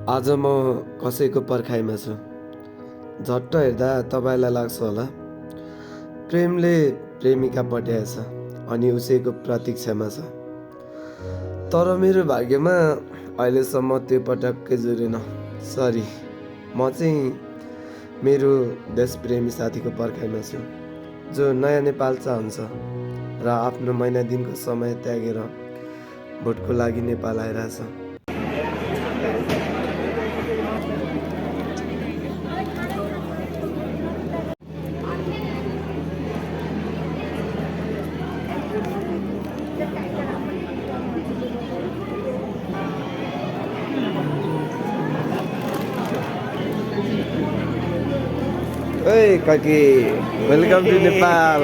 आज म कसैको पर्खाइमा छु। झट्ट हेर्दा तपाईँलाई लाग्छ होला प्रेमले प्रेमिका पट्याएछ अनि उसैको प्रतीक्षामा छ। तर मेरो भाग्यमा अहिलेसम्म त्यो पटक्कै जुरेन। सरी, म चाहिँ मेरो देशप्रेमी साथीको पर्खाइमा छु, जो नयाँ नेपाल चाहन्छ र आफ्नो महिना दिनको समय त्यागेर भोटको लागि नेपाल आइरहेछ। Hey kaki, welcome to Nepal.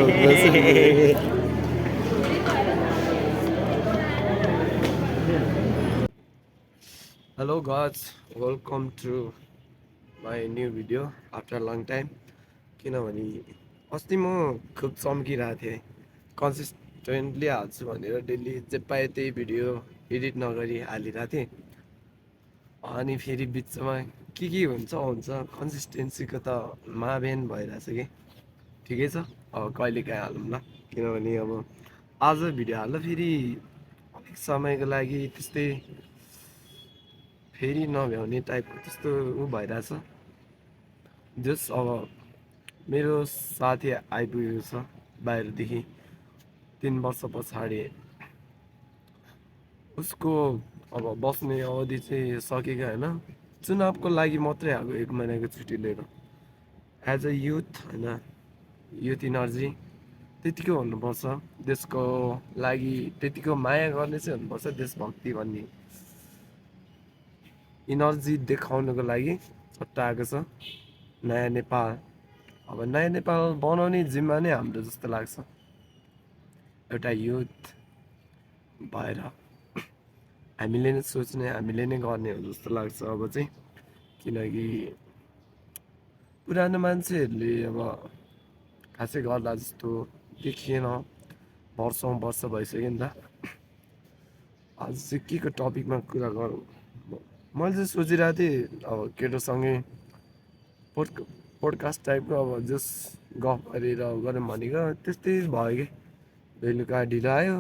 Hello guys, welcome to my new video after a long time. किनभने अस्ति म खुब चम्किरहेको थिएँ, कन्सिस्टेन्टली हाल्छु भनेर डेली जे पाएँ त्यही भिडियो एडिट नगरी हालिरहेको थिएँ। अनि फेरि बिचमा के हुन्छ कन्सिस्टेन्सीको त माबेन भइरहेछ कि। ठिकै छ, अब कहिलेकाहीँ हालौँ ल। किनभने अब आज भिडियो हाल्दा फेरि अलिक समयको लागि त्यस्तै फेरि नभ्याउने टाइपको त्यस्तो भइरहेछ। जस अब मेरो साथी आइपुगेको छ बाहिरदेखि 3 वर्ष पछाडि। उसको अब बस्ने अवधि चाहिँ सकेको होइन, चुनावको लागि मात्रै आएको 1 महिनाको छुट्टी लिएर। एज अ युथ होइन, युथ इनर्जी त्यतिको हुनुपर्छ, देशको लागि त्यतिको माया गर्ने चाहिँ हुनुपर्छ। देशभक्ति भन्ने इनर्जी देखाउनको लागि छट्ट आएको छ नयाँ नेपाल। अब नयाँ नेपाल बनाउने जिम्मा नै हाम्रो जस्तो लाग्छ, एउटा युथ भएर हामीले नै सोच्ने, हामीले नै गर्ने हो जस्तो लाग्छ अब चाहिँ। किनकि पुरानो मान्छेहरूले अब खासै गर्दा जस्तो देखिएन, वर्ष भइसक्यो नि त। आज चाहिँ के को टपिकमा कुरा गरौँ? मैले चाहिँ सोचिरहेको थिएँ अब केटोसँगै पोडकास्ट टाइपको अब जस गफ गरेर गरौँ भनेको, त्यस्तै भयो कि। बेलुका ढिलो आयो,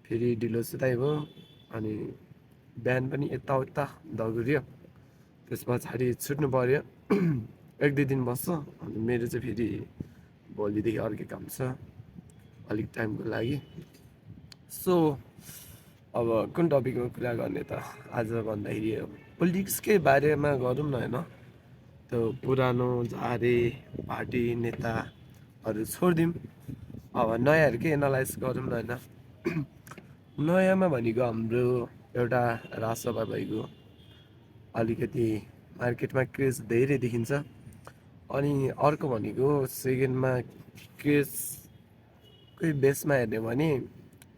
फेरि ढिलो सुताइ भयो, अनि बिहान पनि यताउता दगुऱ्यो। त्यस पछाडि छुट्नु पऱ्यो। 1-2 दिन बस्छ, अनि मेरो चाहिँ फेरि भोलिदेखि अर्कै काम छ अलिक टाइमको लागि। सो अब कुन टपिकमा कुरा गर्ने त आज भन्दाखेरि पोलिटिक्सकै बारेमा गरौँ न होइन। त्यो पुरानो झारे पार्टी नेताहरू छोडिदिउँ, अब नयाँहरूकै एनालाइज गरौँ न होइन। नयाँमा भनेको हाम्रो एउटा राजसभा भइगयो, अलिकति मार्केटमा क्रेज धेरै देखिन्छ। अनि अर्को भनेको सेकेन्डमा क्रेजकै बेसमा हेर्ने भने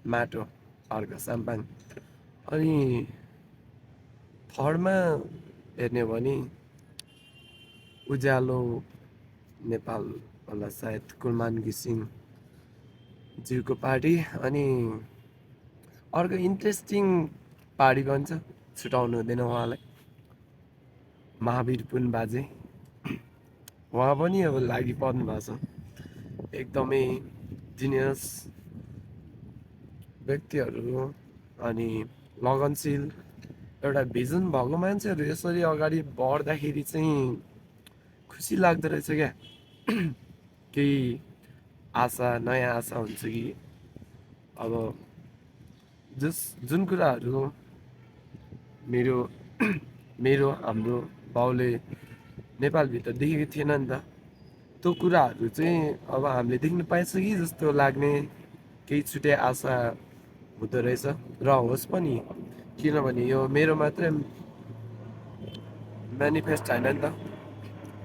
माटो, अर्को साम्पाङ। अनि थर्डमा हेर्ने भने उज्यालो नेपाल होला सायद, कुलमान घिसिङ ज्यूको पार्टी। अनि अर्को इन्ट्रेस्टिङ पार्टी भन्छ, छुटाउनु हुँदैन उहाँलाई, महावीर पुन बाजे। उहाँ पनि अब लागि पर्नु भएको छ, एकदमै जिनियस व्यक्तिहरू अनि लगनशील एउटा भिजन भएको मान्छेहरू यसरी अगाडि बढ्दाखेरि चाहिँ खुसी लाग्दो रहेछ क्या। केही आशा, नयाँ आशा हुन्छ कि अब जुन कुराहरू मेरो हाम्रो बाउले नेपालभित्र देखेको थिएन नि त, त्यो कुराहरू चाहिँ अब हामीले देख्नु पाइन्छ कि जस्तो लाग्ने केही छुट्टै आशा हुँदो रहेछ। र होस् पनि, किनभने यो मेरो मात्रै म्यानिफेस्ट होइन नि त,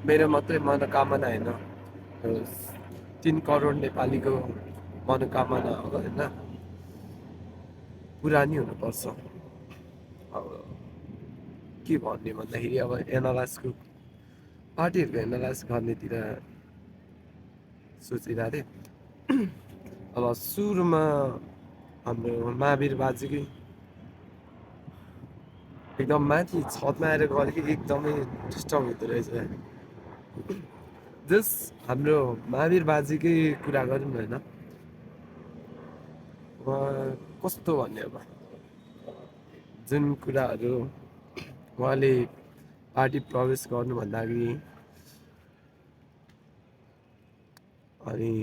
मेरो मात्रै मनोकामना होइन, 3 करोड नेपालीको मनोकामना हो होइन, पुरा नि हुनुपर्छ। अब के भन्ने भन्दाखेरि अब एनालाइजको पार्टीहरूको एनालाइज गर्नेतिर सोचिरहेको थिएँ। अब सुरुमा हाम्रो महावीर बाजेकै एकदम माथि छतमा आएर गरेको एकदमै डिस्टर्ब हुँदो रहेछ। जस हाम्रो महावीर बाजेकै कुरा गरौँ न होइन, कस्तो भन्ने अब, जुन कुराहरू उहाँले पार्टी प्रवेश गर्नुभन्दा अघि अनि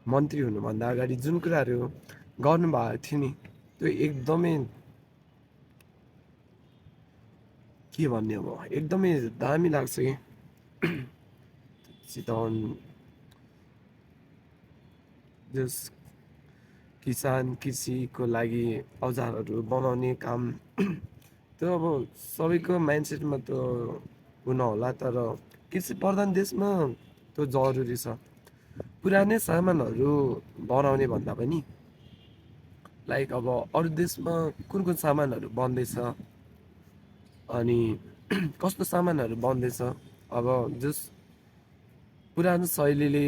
मन्त्री हुनुभन्दा अगाडि जुन कुराहरू गर्नुभएको थियो नि, त्यो एकदमै के भन्ने अब, एकदमै दामी लाग्छ कि। चितवन जस किसान कृषिको लागि औजारहरू बनाउने काम त्यो अब सबैको माइन्डसेटमा त्यो हुन होला, तर कृषि प्रधान देशमा त्यो जरुरी छ। पुरानै सामानहरू बनाउने भन्दा पनि लाइक अब अरू देशमा कुन कुन सामानहरू बन्दैछ अनि कस्तो सामानहरू बन्दैछ, अब जस पुरानो शैलीले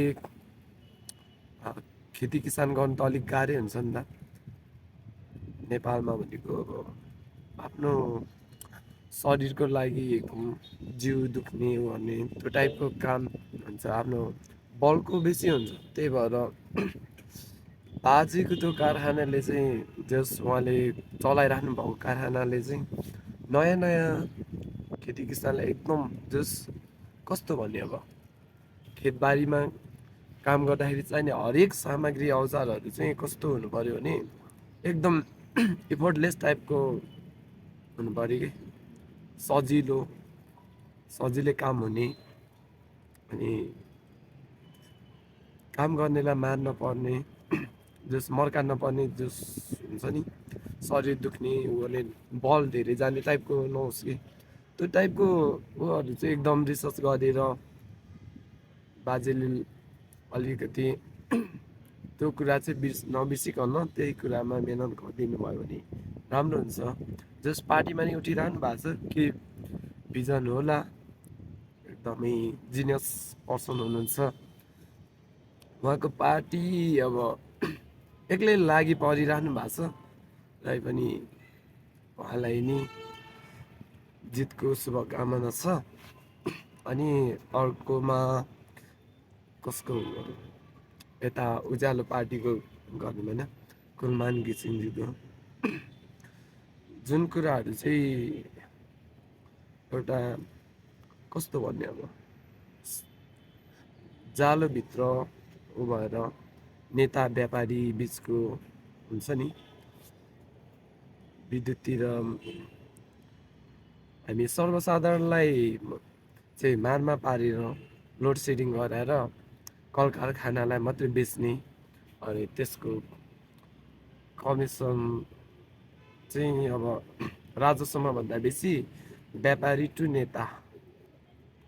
खेती किसान गर्नु त अलिक गाह्रै हुन्छ नि त। नेपालमा भनेको अब आफ्नो शरीरको लागि जिउ दुख्ने गर्ने त्यो टाइपको काम हुन्छ, आफ्नो बलको बेसी हुन्छ। त्यही भएर बाजेको त्यो कारखानाले चाहिँ, जस उहाँले चलाइराख्नु भएको कारखानाले चाहिँ नयाँ नयाँ खेती किसानलाई एकदम जस कस्तो भन्ने अब, खेतबारीमा काम गर्दाखेरि चाहिने हरेक सामग्री औजारहरू चाहिँ कस्तो हुनु पऱ्यो भने एकदम इफोर्टलेस टाइपको हुनु पऱ्यो कि, सजिलो सजिलै काम हुने, अनि काम गर्नेलाई मार्न पर्ने, जस मर्का नपर्ने, जस हुन्छ नि शरीर दुख्ने उले बल धेरै जाने टाइपको नहोस् कि, त्यो टाइपको उहरू चाहिँ एकदम रिसर्च गरेर बाजेले अलिकति त्यो कुरा चाहिँ नबिर्सिकन त्यही कुरामा मेहनत गरिदिनु भयो भने राम्रो हुन्छ। जस पार्टीमा नि उठिरहनु भएको छ कि भिजन होला, एकदमै जिनियस पर्सन हुनुहुन्छ उहाँको। पार्टी अब एक्लै लागि परिरहनु भएको छ, तै पनि उहाँलाई नि जितको शुभकामना छ। अनि अर्कोमा कसको यता उज्यालो पार्टीको गर्नु होइन, कुलमान घिसिङजीको जुन कुराहरू चाहिँ एउटा कस्तो भन्ने अब, जालोभित्र उ भएर नेता व्यापारी बिचको हुन्छ नि, विद्युततिर हामी सर्वसाधारणलाई चाहिँ मारमा पारेर लोड सेडिङ गराएर कल कारखानालाई मात्रै बेच्ने, अनि त्यसको कमिसन चाहिँ अब राजस्वमा भन्दा बेसी व्यापारी टु नेता,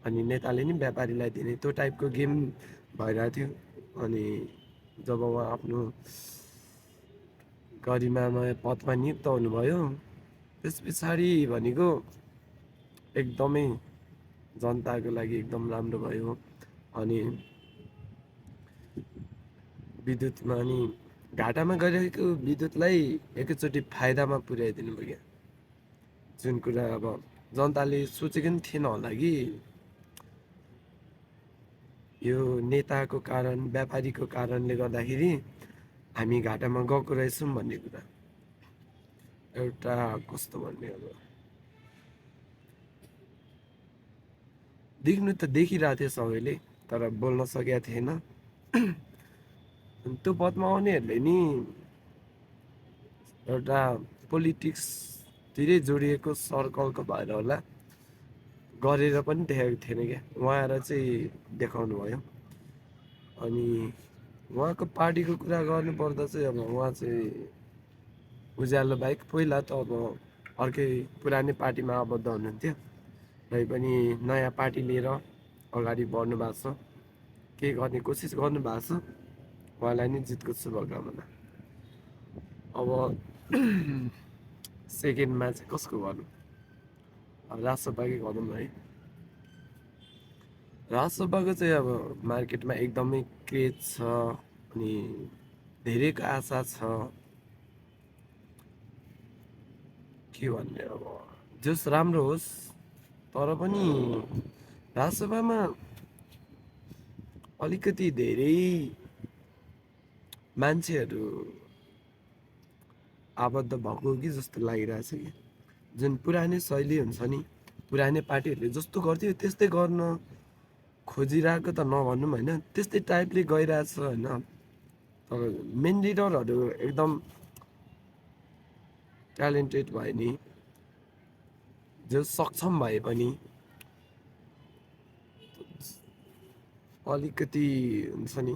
अनि नेताले नि व्यापारीलाई दिने, त्यो टाइपको गेम भइरहेको थियो। अनि जब उहाँ आफ्नो गरिमामय पदमा नियुक्त हुनुभयो, त्यस पछाडि भनेको एकदमै जनताको लागि एकदम राम्रो भयो। अनि विद्युतमा नि घाटामा गइरहेको विद्युतलाई एकैचोटि फाइदामा पुर्याइदिनु भयो क्या, जुन कुरा अब जनताले सोचेको पनि थिएन होला कि यो नेताको कारण व्यापारीको कारणले गर्दाखेरि हामी घाटामा गएको रहेछौँ भन्ने कुरा एउटा कस्तो भन्ने अब, देख्नु त देखिरहेको थियो सबैले, तर बोल्न सकेका थिएन। त्यो पदमा आउनेहरूले नि एउटा पोलिटिक्सतिरै जोडिएको सर्कलको भएर होला, गरेर पनि देखाएको थिएन क्या, उहाँ आएर चाहिँ देखाउनु भयो। अनि उहाँको पार्टीको कुरा गर्नुपर्दा चाहिँ अब उहाँ चाहिँ उज्यालो बाहेक पहिला त अब अर्कै पुरानै पार्टीमा आबद्ध हुनुहुन्थ्यो, तै पनि नयाँ पार्टी लिएर अगाडि बढ्नु भएको छ, केही गर्ने कोसिस गर्नु भएको छ। उहाँलाई नि जितको शुभकामना। अब सेकेन्डमा चाहिँ कसको गर्नु, राजसभाकै गरौँ है। राजसभाको चाहिँ अब मार्केटमा एकदमै क्रेज छ, अनि धेरैको आशा छ। के भन्ने अब, जस राम्रो होस् तर पनि राजसभामा अलिकति धेरै मान्छेहरू आबद्ध भएको हो कि जस्तो लागिरहेछ कि जुन पुरानै शैली हुन्छ नि पुरानै पार्टीहरूले जस्तो गर्थ्यो त्यस्तै गर्न खोजिरहेको त नभनौँ होइन त्यस्तै टाइपले गइरहेछ होइन तर मेन लिडरहरू एकदम ट्यालेन्टेड भए नि जो सक्षम भए पनि अलिकति हुन्छ नि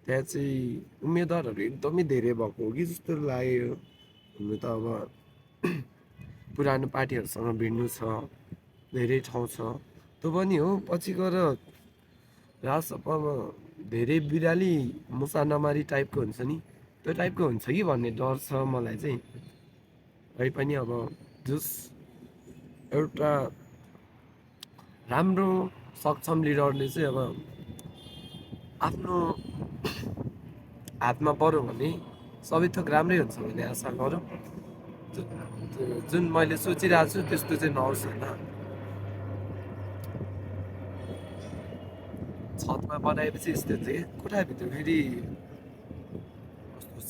त्यहाँ चाहिँ उम्मेदवारहरू एकदमै धेरै भएको हो कि जस्तो लाग्यो हुनु त अब पुरानो पार्टीहरूसँग भिड्नु छ धेरै ठाउँ छ त्यो पनि हो पछि गएर राजसभामा धेरै बिराली मुसा नमारी टाइपको हुन्छ नि त्यो टाइपको हुन्छ कि भन्ने डर छ मलाई चाहिँ है पनि अब जस एउटा राम्रो सक्षम लिडरले चाहिँ अब आफ्नो हातमा पऱ्यो भने सबै थोक राम्रै हुन्छ भन्ने आशा गरौँ जुन मैले सोचिरहेको छु त्यस्तो चाहिँ नहोस् होइन छतमा बनाएपछि यस्तो हुन्छ कि कोठाभित्र फेरि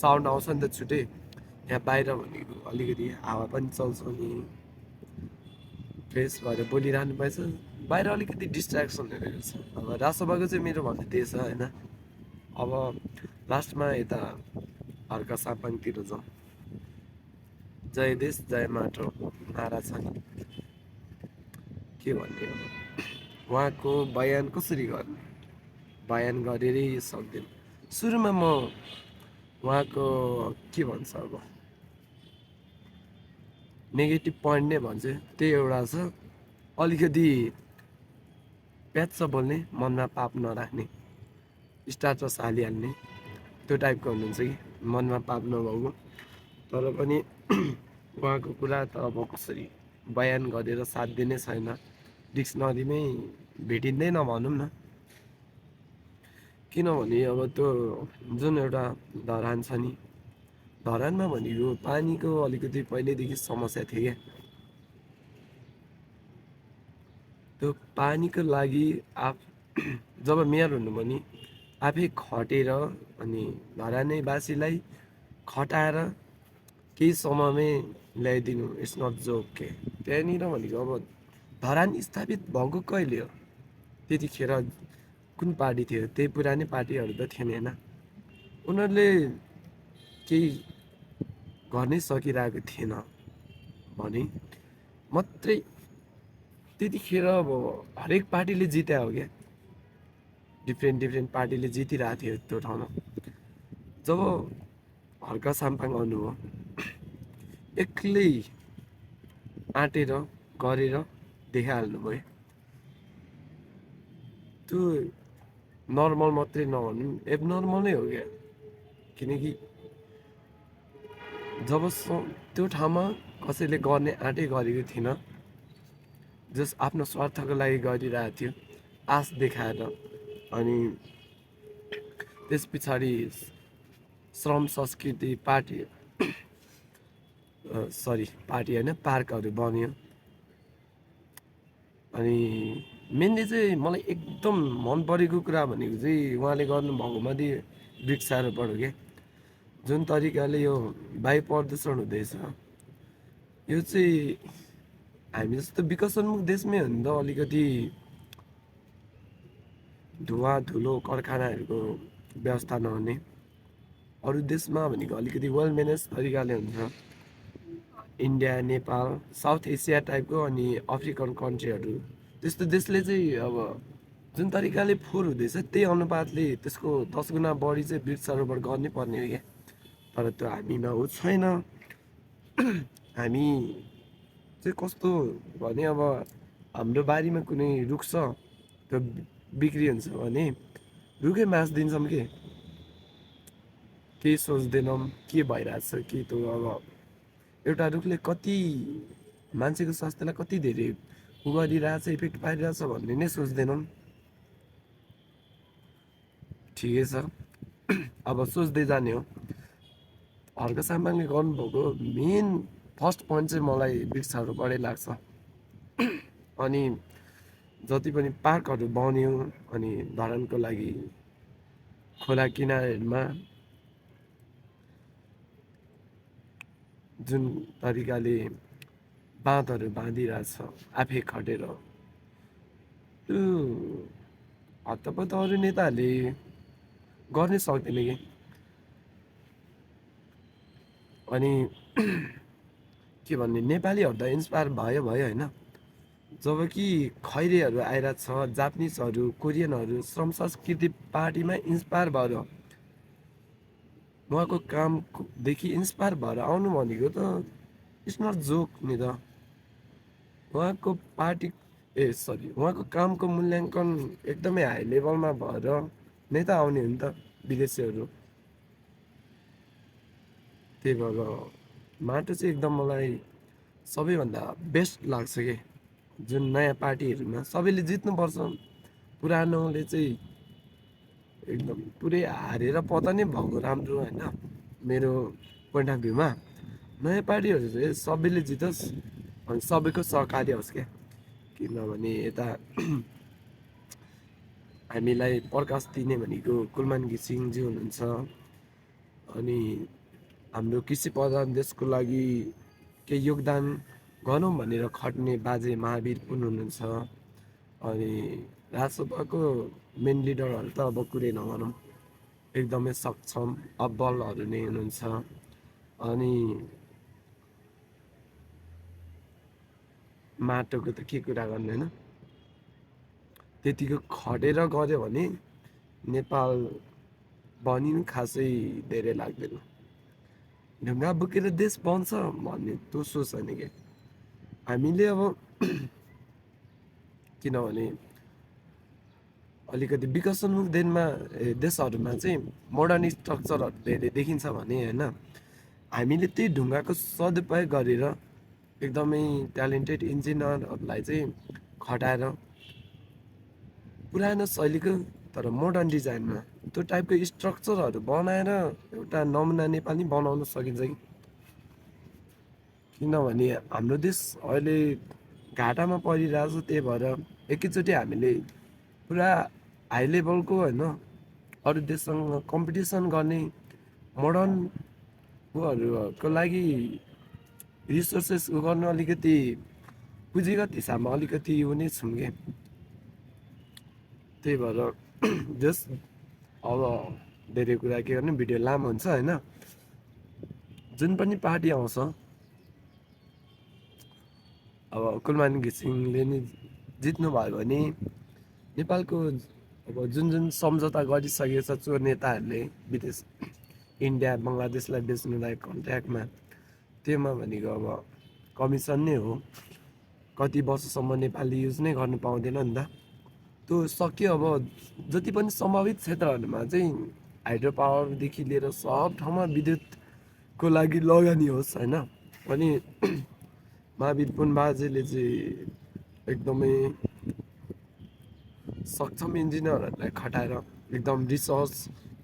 साउन्ड आउँछ नि त छुट्टै यहाँ बाहिर भनेको अलिकति हावा पनि चल्छ नि फ्रेस भएर बोलिरहनु पाएछ बाहिर अलिकति डिस्ट्र्याक्सनहरू छ अब राजसभाको चाहिँ मेरो भन्ने त्यही छ होइन अब लास्टमा यता हर्का सापाङतिर जाउँ जय देश जय माटो नारा छ नि के भन्ने अब उहाँको बयान कसरी गर्ने बयान गरेरै सक्दैन सुरुमा म उहाँको के भन्छ अब नेगेटिभ पोइन्ट नै भन्छु त्यही एउटा छ अलिकति प्याच बोल्ने मनमा पाप नराख्ने स्टाटस हालिहाल्ने त्यो टाइपको हुनुहुन्छ कि मनमा पाप नभएको तर पनि उहाँको कुरा त अब कसरी बयान गरेर साथ दिने छैन डिक्सनरीमै भेटिँदैन भनौँ न किनभने अब त्यो जुन एउटा धरान छ नि धरानमा भनेको पानीको अलिकति पहिल्यैदेखि समस्या थियो क्या त्यो पानीको लागि जब मेयर हुनुभयो नि आफै खटेर अनि धरानेवासीलाई खटाएर केही समयमै ल्याइदिनु इट्स नट जोक के त्यहाँनिर भनेको अब धरान स्थापित भएको कहिले हो त्यतिखेर कुन पार्टी थियो त्यही पुरानै पार्टीहरू त थिएन होइन उनीहरूले केही गर्नै सकिरहेको थिएन भने मात्रै त्यतिखेर अब हरेक पार्टीले जित्या हो क्या डिफ्रेन्ट पार्टीले जितिरहेको थियो त्यो ठाउँमा जब हर्का साम्पाङ आउनुभयो एक्लै आँटेर गरेर देखाइहाल्नु भयो त्यो नर्मल मात्रै नभनौँ एबनर्मलै हो क्या किनकि जब त्यो ठाउँमा कसैले गर्ने आँटै गरेको थिएन जस आफ्नो स्वार्थको लागि गरिरहेको थियो आश देखाएर अनि त्यस पछाडि श्रम संस्कृति पार्टी पार्टी होइन पार्कहरू बन्यो अनि मेनली चाहिँ मलाई एकदम मन परेको कुरा भनेको चाहिँ उहाँले गर्नुभएको मध्ये वृक्षारोपण हो क्या जुन तरिकाले यो वायु प्रदूषण हुँदैछ यो चाहिँ हामी जस्तो विकसनमुख देशमै हो नि त अलिकति धुवा धुलो कारखानाहरूको व्यवस्था नहुने अरू देशमा भनेको अलिकति वेल म्यानेज तरिकाले हुन्छ इन्डिया नेपाल साउथ एसिया टाइपको अनि अफ्रिकन कन्ट्रीहरू त्यस्तो देशले चाहिँ अब जुन तरिकाले फोहोर हुँदैछ त्यही अनुपातले त्यसको 10 गुणा बढी चाहिँ वृक्षारोपण गर्नै पर्ने हो क्या तर त्यो हामीमा हो छैन हामी चाहिँ कस्तो भने अब हाम्रो बारीमा कुनै रुख छ त्यो बिक्री हुन्छ भने रुखै मासिदिन्छौँ के केही सोच्दैनौँ के भइरहेछ कि त्यो अब एउटा रुखले कति मान्छेको स्वास्थ्यलाई कति धेरै उ गरिरहेछ इफेक्ट पारिरहेछ भन्ने नै सोच्दैनौँ ठिकै छ अब सोच्दै जाने हो हर्का साम्पाङले गर्नुभएको मेन फर्स्ट पोइन्ट चाहिँ मलाई वृक्षहरूबाटै लाग्छ। अनि जति पनि पार्कहरू बन्यो अनि धरानको लागि खोला किनारहरूमा जुन तरिकाले बाँधहरू बाँधिरहेछ आफै खटेर, त्यो हतपत अरू नेताहरूले गर्नै सक्दैन कि। अनि के भन्ने, नेपालीहरू त इन्सपायर भयो होइन, जब कि खैरेहरू आइरहेछ, जापानिजहरू, कोरियनहरू श्रम संस्कृति पार्टीमा इन्सपायर भएर, उहाँको कामदेखि इन्सपायर भएर आउनु भनेको त इट्स नट जोक नि त। उहाँको पार्टी उहाँको कामको मूल्याङ्कन एकदमै हाई लेभलमा भएर नै त आउने हो नि त विदेशीहरू। त्यही भएर माटो चाहिँ एकदम मलाई सबैभन्दा बेस्ट लाग्छ कि। जुन नयाँ पार्टीहरूमा सबैले जित्नुपर्छ, पुरानोले चाहिँ एकदम पुरै हारेर पतन नै भएको राम्रो होइन, मेरो पोइन्ट अफ भ्यूमा। नयाँ पार्टीहरू चाहिँ सबैले जितोस् अनि सबैको सहकार्य होस् क्या। किनभने यता हामीलाई प्रकाश दिने भनेको कुलमान घिसिङज्यू हुनुहुन्छ। अनि हाम्रो कृषि प्रधान देशको लागि केही योगदान गरौँ भनेर खट्ने बाजे महावीर पुन हुनुहुन्छ। अनि राजसभाको मेन लिडरहरू त अब कुरै नगरौँ, एकदमै सक्षम अब्बलहरू नै हुनुहुन्छ। अनि माटोको त के कुरा गर्ने होइन, त्यतिको खटेर गऱ्यो भने नेपाल बनिनु खासै धेरै लाग्दैन। ढुङ्गा बोकेर देश बन्छ भन्ने त्यो सोच छैन कि हामीले। अब किनभने अलिकति विकसनमुख देशहरूमा चाहिँ मोडर्न स्ट्रक्चरहरू धेरै देखिन्छ भने होइन, हामीले त्यही ढुङ्गाको सदुपयोग गरेर एकदमै ट्यालेन्टेड इन्जिनियरहरूलाई चाहिँ खटाएर पुरानो शैलीको तर मोडर्न डिजाइनमा त्यो टाइपको स्ट्रक्चरहरू बनाएर एउटा नमुना नेपाली बनाउन सकिन्छ कि। किनभने हाम्रो देश अहिले घाटामा परिरहेछ, त्यही भएर एकैचोटि हामीले पुरा हाई लेभलको होइन अरू देशसँग कम्पिटिसन गर्ने मोडर्न उहरूको लागि रिसोर्सेस उ गर्नु अलिकति पुँजीगत हिसाबमा अलिकति उ नै छौँ क्या। त्यही भएर जस अब धेरै कुरा के गर्ने, भिडियो लामो हुन्छ होइन। जुन पनि पार्टी आउँछ, अब कुलमान घिसिङले नि जित्नुभयो भने नेपालको अब जुन जुन सम्झौता गरिसकेको छ चोर नेताहरूले विदेश इन्डिया बङ्गलादेशलाई बेच्नुलाई कन्ट्र्याक्टमा, त्योमा भनेको अब कमिसन नै हो। कति वर्षसम्म नेपालले युज नै गर्नु पाउँदैन नि त। त्यो सक्यो। अब जति पनि सम्भावित क्षेत्रहरूमा चाहिँ हाइड्रो पावरदेखि लिएर सब ठाउँमा विद्युतको लागि लगानी होस् होइन। अनि महावीर पुन बाजेले चाहिँ एकदमै सक्षम इन्जिनियरहरूलाई खटाएर एकदम रिसर्च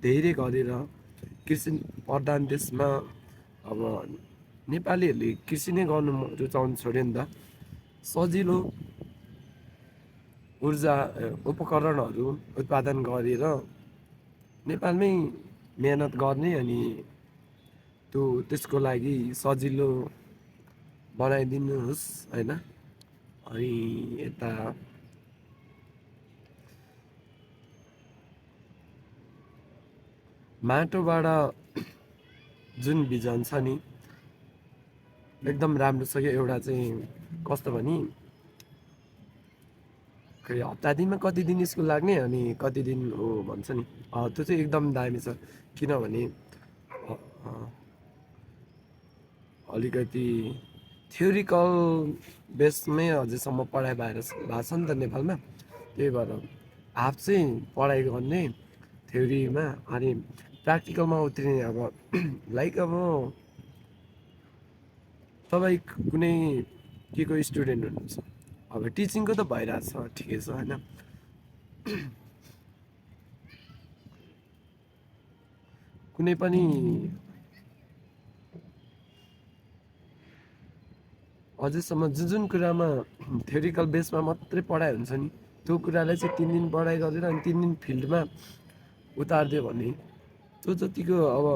धेरै गरेर कृषि प्रधान देशमा अब नेपालीहरूले कृषि नै गर्नु रुचाउनु छोड्यो नि त। सजिलो ऊर्जा उपकरणहरू उत्पादन गरेर नेपालमै मेहनत गर्ने अनि त्यसको लागि सजिलो बनाइदिनुहोस् होइन। अनि यता माटोबाट जुन भिजन छ नि एकदम राम्रो छ क्या। एउटा चाहिँ कस्तो भने खै हप्ता दिनमा कति दिन स्कुल लाग्ने अनि कति दिन हो भन्छ नि, त्यो चाहिँ एकदम दामी छ। किनभने अलिकति थ्योरिकल बेसमै अझैसम्म पढाइ भएको छ नि त नेपालमा। त्यही भएर हाफ चाहिँ पढाइ गर्ने थ्योरीमा अनि प्र्याक्टिकलमा उत्रिने। अब लाइक अब तपाईँ कुनै के को स्टुडेन्ट हुनुहुन्छ, अब टिचिङको त भइरहेछ ठिकै छ होइन। कुनै पनि अझैसम्म जुन जुन कुरामा थ्योरिकल बेसमा मात्रै पढाइ हुन्छ नि त्यो कुरालाई चाहिँ 3 दिन पढाइ गरेर अनि 3 दिन फिल्डमा उतारिदियो भने त्यो जतिको अब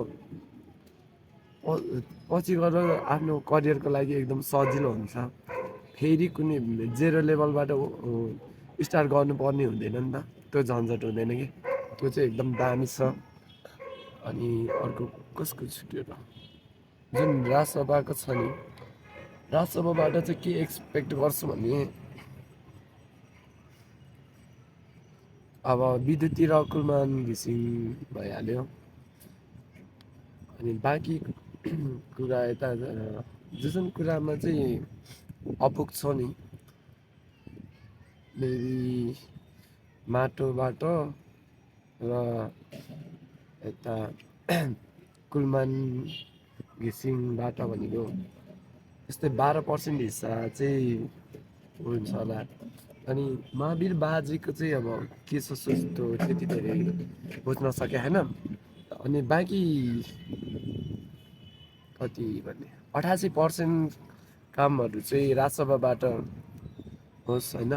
पछि गएर आफ्नो करियरको लागि एकदम सजिलो हुन्छ। फेरि कुनै जेरो लेभलबाट स्टार्ट गर्नुपर्ने हुँदैन नि त, त्यो झन्झट हुँदैन कि। त्यो चाहिँ एकदम दामी छ। अनि अर्को कसको छुट्यो र, जुन राजसभाको छ नि, राजसभाबाट चाहिँ के एक्सपेक्ट गर्छु भने अब विद्युती र कुलमान घिसिङ भइहाल्यो। अनि बाँकी कुरा यता जुन कुरामा चाहिँ अपुग छ नि, मेबी माटोबाट र यता कुलमान घिसिङबाट भनेको यस्तै 12% हिस्सा चाहिँ हुन्छ होला। अनि महावीर बाजेको चाहिँ अब के छ सोच त्यो त्यति धेरै बुझ्न सके होइन। अनि बाँकी कति भन्ने 88% कामहरू चाहिँ राजसभाबाट होस् होइन।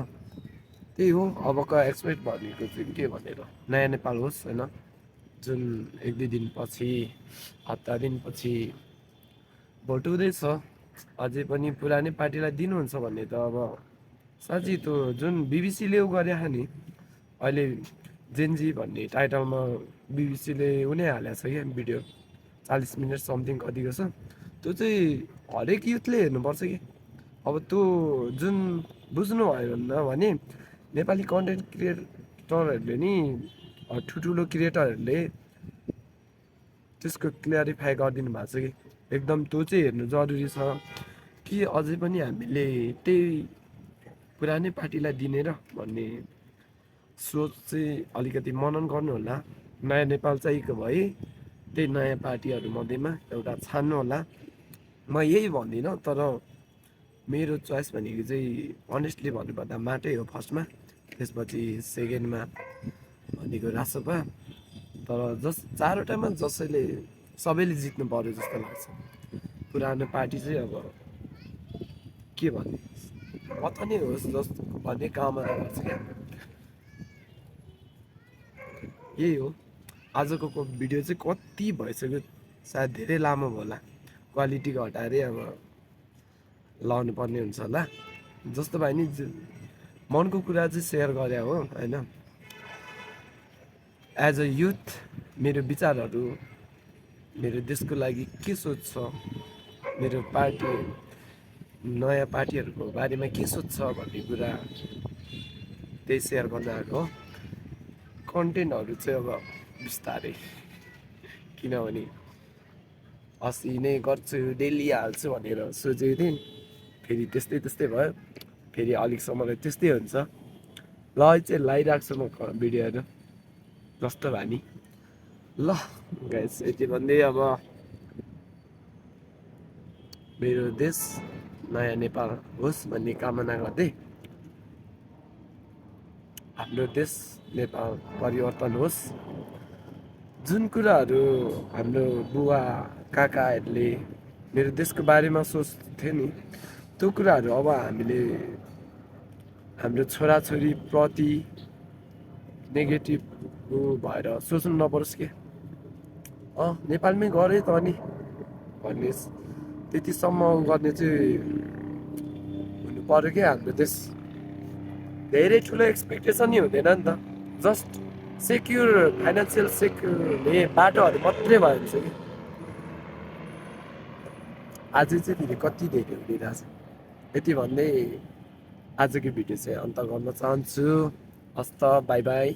त्यही हो अबको एक्सपेक्ट भनेको चाहिँ के भनेर, नयाँ नेपाल होस् होइन, जुन 1-2 दिनपछि हप्ता दिनपछि भोट हुँदैछ। अझै पनि पुरानै पार्टीलाई दिनुहुन्छ भन्ने त अब साँच्ची त्यो जुन बिबिसीले उ गरे नि अहिले जेनजी भन्ने टाइटलमा बिबिसीले उनी हालेको छ क्या भिडियो, 40 मिनट समथिङ कतिको छ। त्यो चाहिँ हरेक युथले हेर्नुपर्छ कि। अब त्यो जुन बुझ्नु भयो भने नेपाली कन्टेन्ट क्रिएटरहरूले नि ठुल्ठुलो क्रिएटरहरूले त्यसको क्ल्यारिफाई गरिदिनु भएको छ कि एकदम त्यो चाहिँ हेर्नु जरुरी छ कि अझै पनि हामीले त्यही पुरानै पार्टीलाई दिने र भन्ने सोच चाहिँ अलिकति मनन गर्नु होला। नयाँ नेपाल चाहिएको भए त्यही नयाँ पार्टीहरू मध्येमा एउटा छान्नु होला। म यही भन्दिनँ, तर मेरो चोइस भनेको चाहिँ अनेस्टली भन्नुपर्दा माटै हो फर्स्टमा, त्यसपछि सेकेन्डमा भनेको राजसभा। तर चारवटामा जसैले सबैले जित्नु पर्यो जस्तो लाग्छ। पुरानो पार्टी चाहिँ अब के भन्ने पता नै होस् जस्तो भन्ने कामना गर्छ क्या। यही हो। आजको भिडियो चाहिँ कति भइसक्यो, सायद धेरै लामो होला, क्वालिटी घटाएरै अब लाउनु पर्ने हुन्छ होला। जस्तो भए नि मनको कुरा चाहिँ सेयर गरे हो होइन। एज अ युथ मेरो विचारहरू, मेरो देशको लागि के सोच्छ, मेरो पार्टी नयाँ पार्टीहरूको बारेमा के सोच्छ भन्ने कुरा त्यही सेयर गर्न आएको हो। कन्टेन्टहरू चाहिँ अब बिस्तारै, किनभने अस्ति नै गर्छु डेली हाल्छु भनेर सोचेको थिएँ, फेरि त्यस्तै त्यस्तै भयो, फेरि अलिकसम्मलाई त्यस्तै हुन्छ। ल चाहिँ लगाइरहेको छु म भिडियोहरू जस्तो भए नि। ल गाइस यति भन्दै अब मेरो देश नयाँ नेपाल होस् भन्ने कामना गर्दै हाम्रो देश नेपाल परिवर्तन होस्। जुन कुराहरू हाम्रो बुवा काकाहरूले मेरो देशको बारेमा सोच्थे नि, त्यो कुराहरू अब हामीले हाम्रो छोराछोरीप्रति नेगेटिभ भएर सोच्नु नपरोस् के। नेपालमै गरे त नि भन्ने त्यतिसम्म गर्ने चाहिँ हुनु पऱ्यो क्या। हाम्रो देश धेरै ठुलो एक्सपेक्टेसन नै हुँदैन नि त, जस्ट सेक्युर फाइनेन्सियल सेक्युर हुने बाटोहरू मात्रै भयो भने चाहिँ अझै चाहिँ फेरि कति धेरै हुँदिरहेछ। यति भन्दै आजको भिडियो चाहिँ अन्त गर्न चाहन्छु। हस्त बाई बाई।